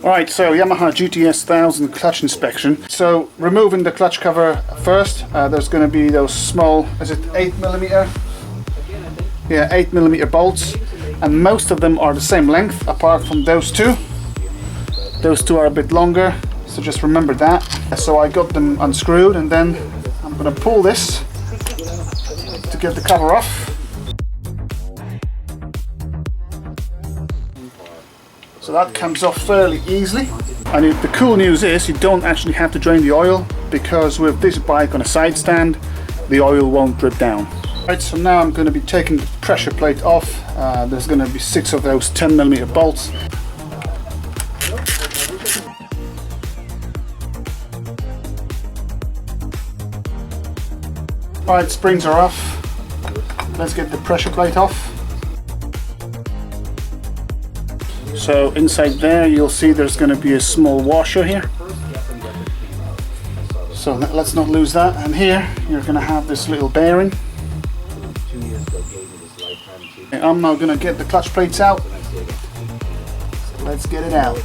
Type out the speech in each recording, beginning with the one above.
Alright, so Yamaha GTS 1000 clutch inspection. So removing the clutch cover first, there's going to be those small, is it 8mm? Yeah, 8mm bolts, and most of them are the same length apart from those two. Those two are a bit longer, so just remember that. So I got them unscrewed, and then I'm going to pull this to get the cover off. So that comes off fairly easily. And the cool news is you don't actually have to drain the oil, because with this bike on a side stand, the oil won't drip down. Right, so now I'm going to be taking the pressure plate off. There's going to be 6 of those 10mm bolts. Alright, springs are off. Let's get the pressure plate off. So inside there you'll see there's going to be a small washer here. So let's not lose that. And here you're going to have this little bearing. I'm now going to get the clutch plates out. So let's get it out.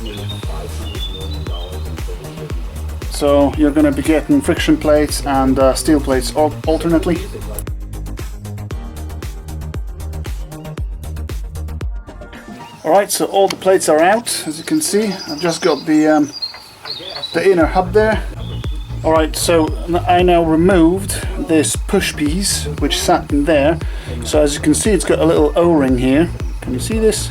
So you're going to be getting friction plates and steel plates alternately. Alright, so all the plates are out, as you can see. I've just got the inner hub there. Alright, so I now removed this push piece which sat in there. So as you can see, it's got a little O-ring here. Can you see this?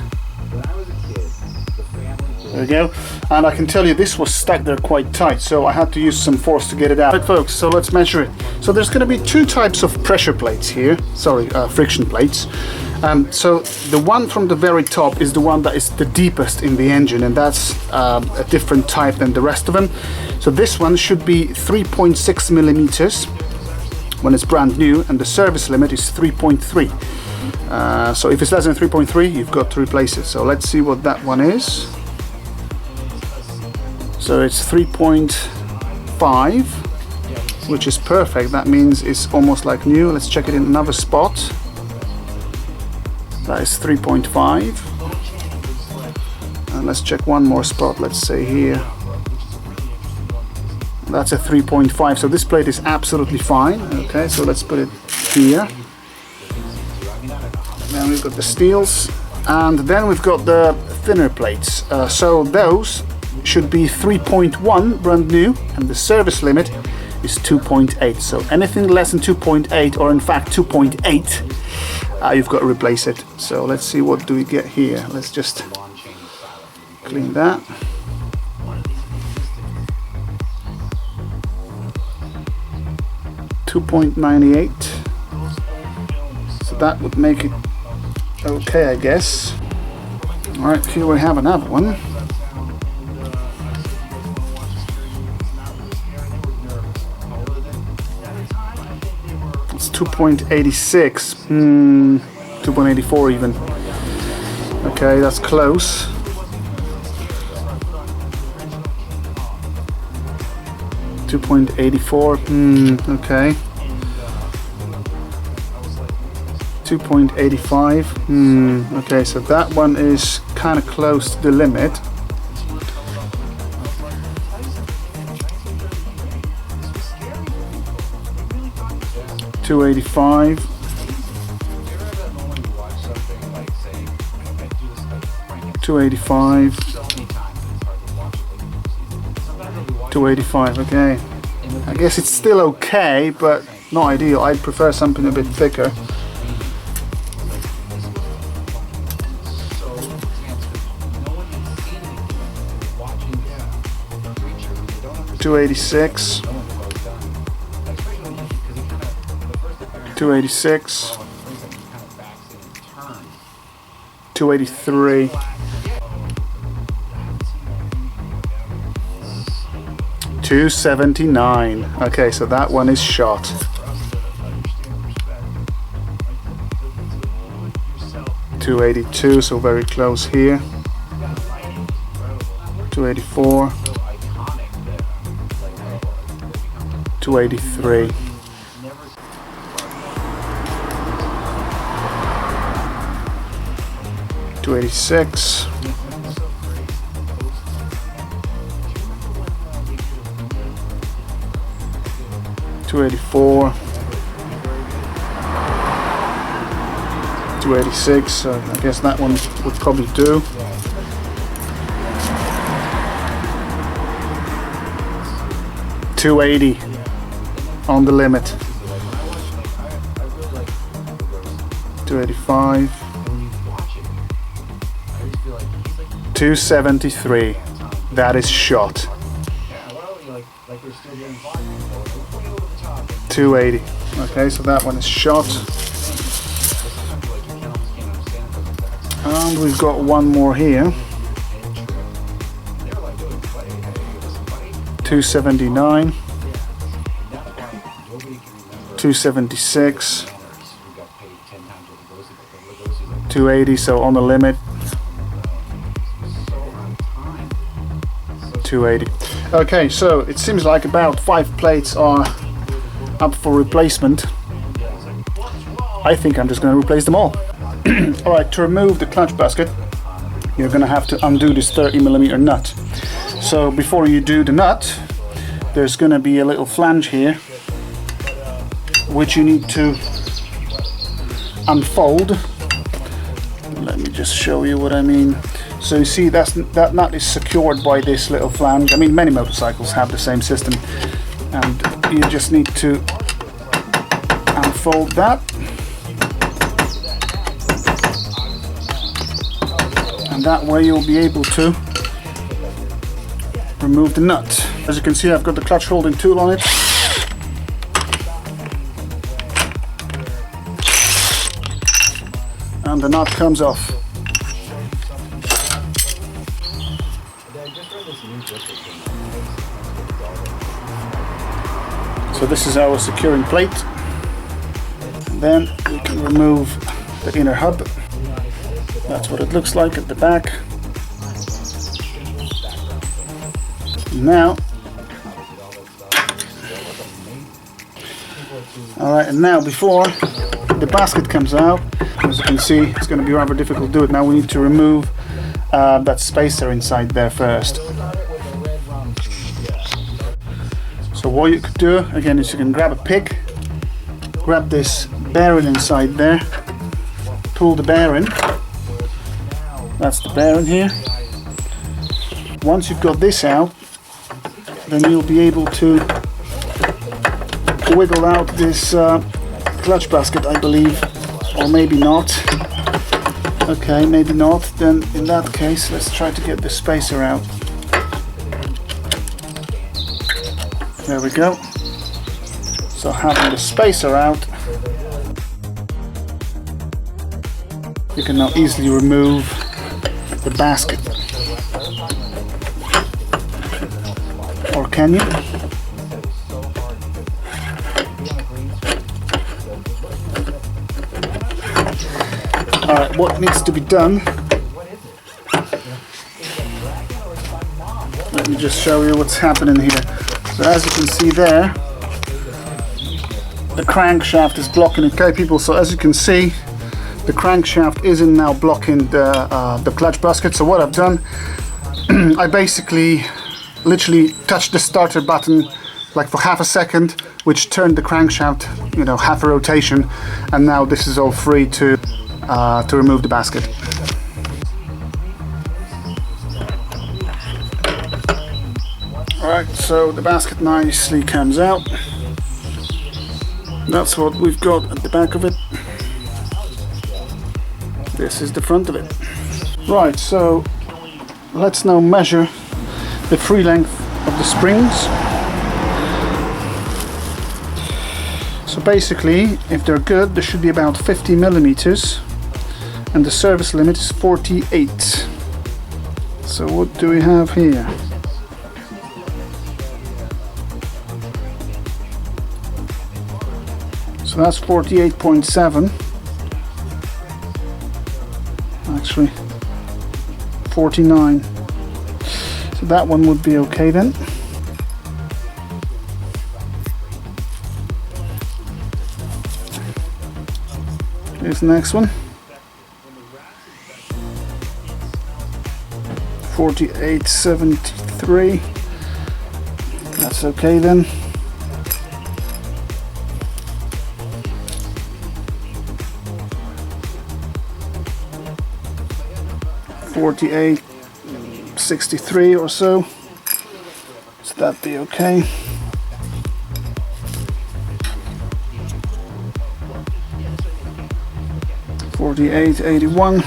There we go. And I can tell you this was stuck there quite tight, so I had to use some force to get it out. Right folks, so let's measure it. So there's going to be 2 types of pressure plates here. Sorry, friction plates. So the one from the very top is the one that is the deepest in the engine, and that's a different type than the rest of them. So this one should be 3.6mm when it's brand new, and the service limit is 3.3. So if it's less than 3.3, you've got to replace it. So let's see what that one is. So it's 3.5, which is perfect. That means it's almost like new. Let's check it in another spot. That is 3.5. And let's check one more spot. Let's say here. That's a 3.5. So this plate is absolutely fine. Okay, so let's put it here. Then we've got the steels, and then we've got the thinner plates. So those should be 3.1 brand new, and the service limit is 2.8. So anything less than 2.8, or in fact 2.8, you've got to replace it. So let's see, what do we get here. Let's just clean that. $2.98. So that would make it okay, I guess. Alright, here we have another one. It's 2.86. 2.84 even. Okay, that's close. $2.84. Okay. 2.85. Okay, so that one is kind of close to the limit. $2.85. $2.85. Okay. I guess it's still okay, but not ideal. I'd prefer something a bit thicker. $2.86. $2.86. $2.83. $2.79. Okay, so that one is shot. $2.82, so very close here. $2.84. $2.83. $2.86. 284, 286, so I guess that one would probably do. $280 on the limit. 285. 273. That is shot. 280. Okay, so that one is shot. And we've got one more here. 279. 276. 280, so on the limit. 280. Okay, so it seems like about 5 plates are up for replacement. I think I'm just going to replace them all. Alright, to remove the clutch basket, you're going to have to undo this 30mm nut. So before you do the nut, there's going to be a little flange here, which you need to unfold. Let me just show you what I mean. So you see that nut is secured by this little flange. I mean, many motorcycles have the same system, and you just need to unfold that, and that way you'll be able to remove the nut. As you can see, I've got the clutch holding tool on it. And the nut comes off. So this is our securing plate. And then we can remove the inner hub. That's what it looks like at the back. Now, alright, and now before the basket comes out, as you can see, it's going to be rather difficult to do it. Now we need to remove that spacer inside there first. So what you could do, again, is you can grab a pick, grab this bearing inside there, pull the bearing. That's the bearing here. Once you've got this out, then you'll be able to wiggle out this clutch basket, I believe, or maybe not. Okay, maybe not. Then in that case, let's try to get the spacer out. There we go. So having the spacer out, you can now easily remove the basket. Or can you? Alright, what needs to be done? Let me just show you what's happening here. So as you can see there, the crankshaft is blocking it. Okay, people, so as you can see, the crankshaft isn't now blocking the clutch basket. So what I've done, I basically literally touched the starter button like for half a second, which turned the crankshaft, you know, half a rotation, and now this is all free to remove the basket. Alright, so the basket nicely comes out. That's what we've got at the back of it. This is the front of it. Right, so let's now measure the free length of the springs. So basically, if they're good, there should be about 50 millimeters, and the service limit is 48. So what do we have here? So that's 48.7. Actually, 49. So that one would be okay then. Here's the next one. 48.73. That's okay then. 48, 63 or so. So that'd be okay. .48, 81.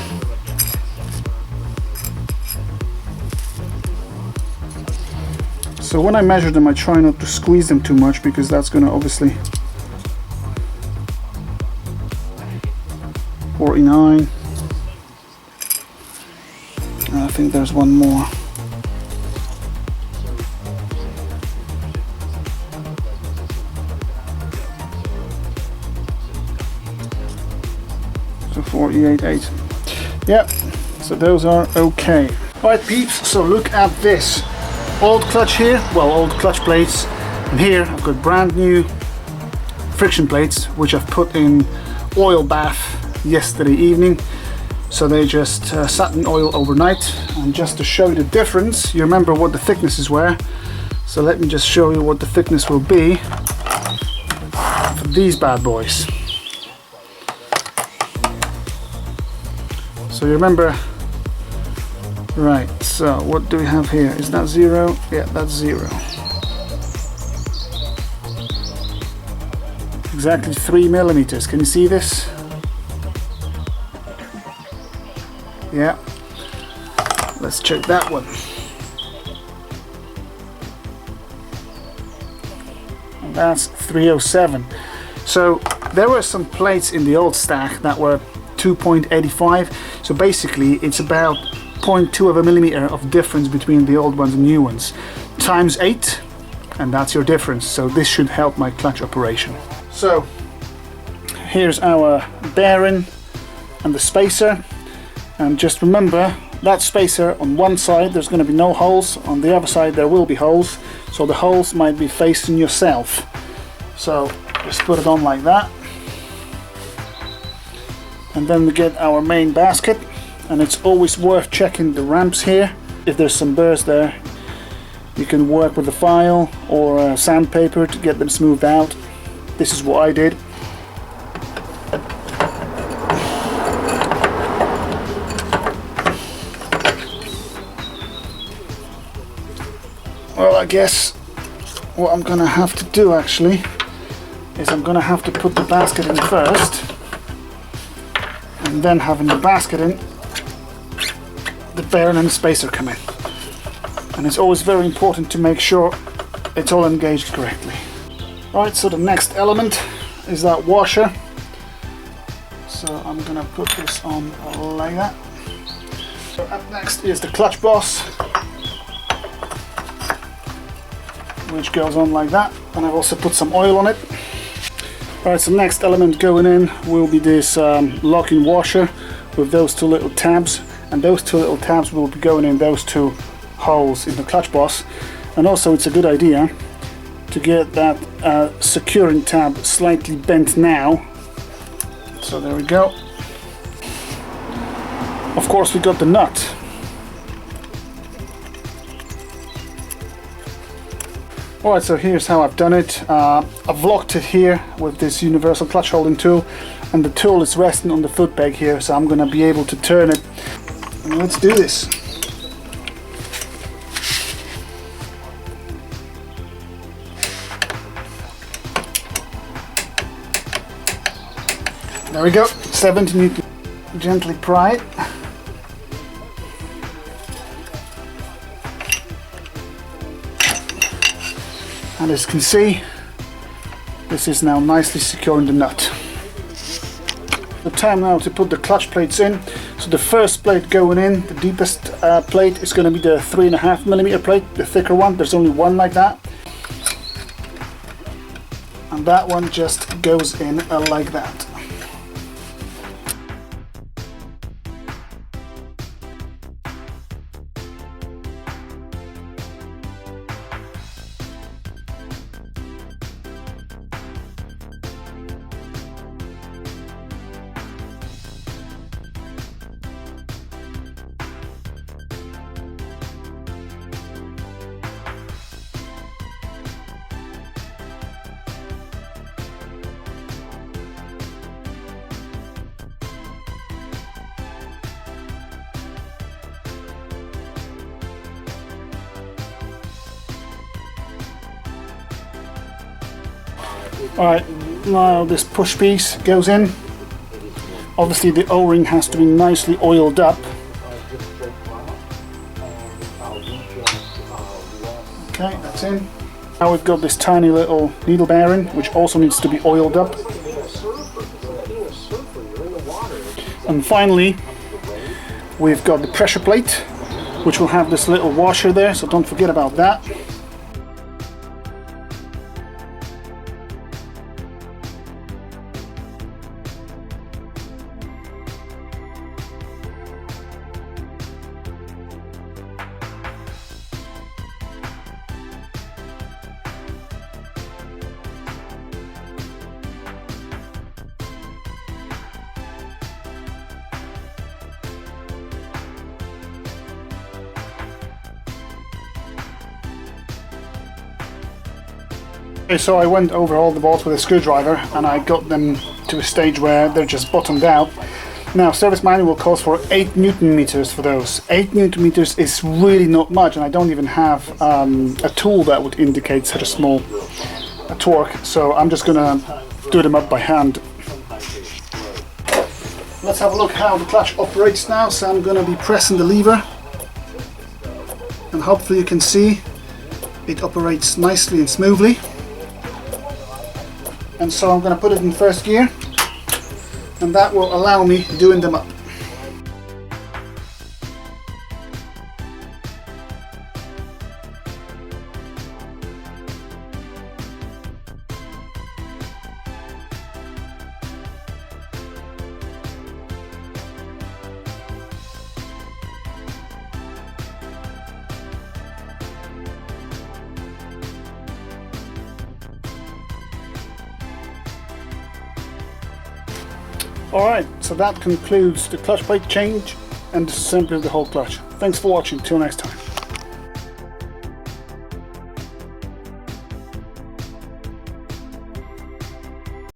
So when I measure them, I try not to squeeze them too much because that's going to obviously 49. I think there's one more. So 48.8. Yeah, so those are okay. Alright peeps, so look at this. Old clutch here, well, old clutch plates, and here I've got brand new friction plates which I've put in oil bath yesterday evening. So they just sat in oil overnight, and just to show you the difference, you remember what the thicknesses were, so let me just show you what the thickness will be for these bad boys. So you remember, right, so what do we have here? Is that 0? Yeah, that's 0. Exactly 3 millimeters. Can you see this? Yeah. Let's check that one. And that's 307. So there were some plates in the old stack that were 2.85. So basically it's about 0.2 of a millimeter of difference between the old ones and new ones. Times 8, and that's your difference. So this should help my clutch operation. So here's our bearing and the spacer. And just remember, that spacer on one side there's going to be no holes, on the other side there will be holes, so the holes might be facing yourself. So just put it on like that, and then we get our main basket. And it's always worth checking the ramps here. If there's some burrs there, you can work with a file or sandpaper to get them smoothed out. This is what I did. Well, I guess what I'm gonna have to do actually is I'm gonna have to put the basket in first, and then having the basket in, the bearing and the spacer come in. And it's always very important to make sure it's all engaged correctly. Right, so the next element is that washer. So I'm gonna put this on like that. So up next is the clutch boss, which goes on like that, and I've also put some oil on it. Alright, so next element going in will be this locking washer with those two little tabs, and those two little tabs will be going in those two holes in the clutch boss. And also it's a good idea to get that securing tab slightly bent now. So there we go. Of course we got the nut. Alright, so here's how I've done it. I've locked it here with this universal clutch holding tool, and the tool is resting on the foot peg here, so I'm going to be able to turn it. And let's do this. There we go, 70 Newton. Gently pry it. And as you can see, this is now nicely securing the nut. The time now to put the clutch plates in. So the first plate going in, the deepest plate, is going to be the 3.5 millimeter plate, the thicker one. There's only one like that. And that one just goes in like that. Alright, now this push piece goes in. Obviously the O-ring has to be nicely oiled up. Okay, that's in. Now we've got this tiny little needle bearing, which also needs to be oiled up. And finally, we've got the pressure plate, which will have this little washer there, so don't forget about that. Okay, so I went over all the bolts with a screwdriver and I got them to a stage where they're just bottomed out. Now, service manual calls for 8 Newton meters for those. 8 Newton meters is really not much, and I don't even have a tool that would indicate such a small torque, so I'm just gonna do them up by hand. Let's have a look how the clutch operates now. So I'm gonna be pressing the lever, and hopefully you can see it operates nicely and smoothly. And so I'm going to put it in first gear, and that will allow me doing them up. Alright, so that concludes the clutch plate change and assembly of the whole clutch. Thanks for watching, till next time.